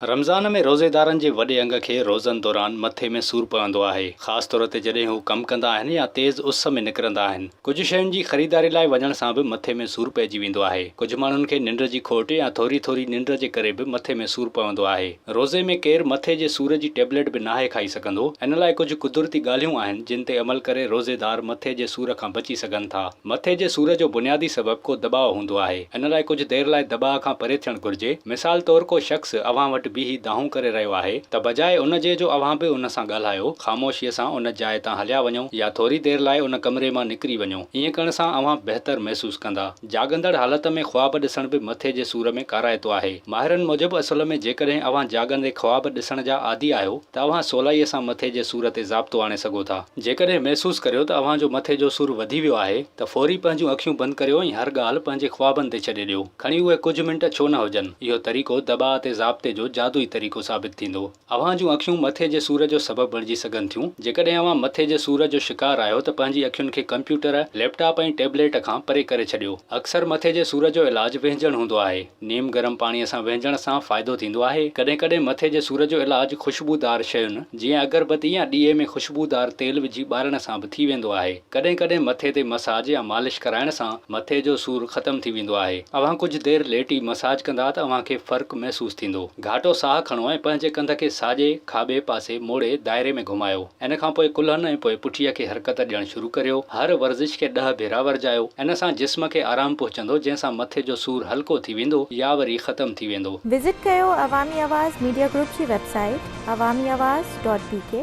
रमज़ान में रोज़ेदारनि जे वॾे अंग खे रोज़नि दौरान मथे में सूरु पवंदो आहे, ख़ासि तौर ते जॾहिं हू कमु कंदा आहिनि या तेज़ उस में निकिरंदा आहिनि। कुझु शयुनि जी ख़रीदारी लाइ वञण सां बि मथे में सूरु पइजी वेंदो आहे। कुझु माण्हुनि खे निंड जी खोट या थोरी थोरी निंड जे करे बि मथे में सूरु पवंदो आहे। रोज़े में केरु मथे जे सूर जी टेबलेट बि नाहे खाई सघंदो। इन लाइ कुझु कुदरती ॻाल्हियूं आहिनि जिन ते अमल करे रोज़ेदार मथे जे सूर खां बची सघनि था। मथे जे सूर जो बुनियादी सबबु को दॿाउ हूंदो आहे। इन लाइ कुझु देर लाइ दॿाउ खां परे थियणु घुर्जे। मिसाल तौर को शख़्स अव्हां वटि बीही दाहूं करे रहियो आहे त बजाए उन जे जो अव्हां बि उन सां ॻाल्हायो, ख़ामोशीअ सां उन जाइ तां हलिया वञो या थोरी देर लाइ उन कमरे मां निकिरी वञो। ईअं करण सां अव्हां बहितर महसूस कंदा। जाॻंदड़ हालत में ख्वाब ॾिसण बि मथे जे सूर में काराइतो आहे। माहिरनि मूजिबि असल में जेकॾहिं अव्हां जाॻंदे ख्वाब ॾिसण जा आदी आहियो त अव्हां सवलाईअ सां मथे जे सूर ते ज़ाब्तो आणे सघो था। जेकॾहिं महसूस करियो त अव्हां जो मथे जो सूरु वधी वियो आहे त फौरी पंहिंजूं अखियूं बंदि करियो ऐं हर ॻाल्हि पंहिंजे ख्वाबनि ते छॾे ॾियो। खणी उहे कुझु मिंट छो न हुजनि। इहो तरीक़ो दॿाउ ते ज़ाब्ते जो जादुई तरीक़ो साबित थींदो। अव्हां जूं अखियूं मथे जे सूर जो सबबु बणिजी सघनि थियूं। जेकॾहिं अव्हां मथे जे सूर जो शिकार आहियो त पंहिंजी अखियुनि खे कंप्यूटर, लैपटॉप ऐं टैबलेट खां परे करे छॾियो। अक्सर मथे जे सूर जो इलाजु विंझणु हूंदो आहे। नीम गरम पाणीअ सां विंझण सां फ़ाइदो थींदो आहे। कॾहिं कॾहिं मथे जे सूर जो इलाजु ख़ुशबूदार शयुनि जीअं अगरबत्ती या ॾीए में ख़ुशबूदार तेल विझी ॿारण सां बि थी वेंदो आहे। कॾहिं कॾहिं मथे ते मसाज या मालिश कराइण सां मथे जो सूरु ख़तमु थी वेंदो आहे। अव्हां कुझु देर लेटी मसाज कंदा त अव्हां खे फ़र्क़ु महसूस थींदो। घाटो साहु खणो ऐं पंहिंजे कंध खे साॼे खाॿे पासे मोड़े दायरे में घुमायो। इन खां पोइ कुल्हनि ऐं पोइ पुठीअ खे हरकत ॾियणु शुरू करियो। हर वर्ज़िश खे 10 भेरा वरजायो। इन सां जिस्म खे आराम पहुचंदो, जंहिंसां मथे जो सूरु हल्को थी वेंदो या वरी ख़तमु थी वेंदो। विज़िट कयो अवामी आवाज़ मीडिया ग्रुप जी वेबसाइट awamiawaz.pk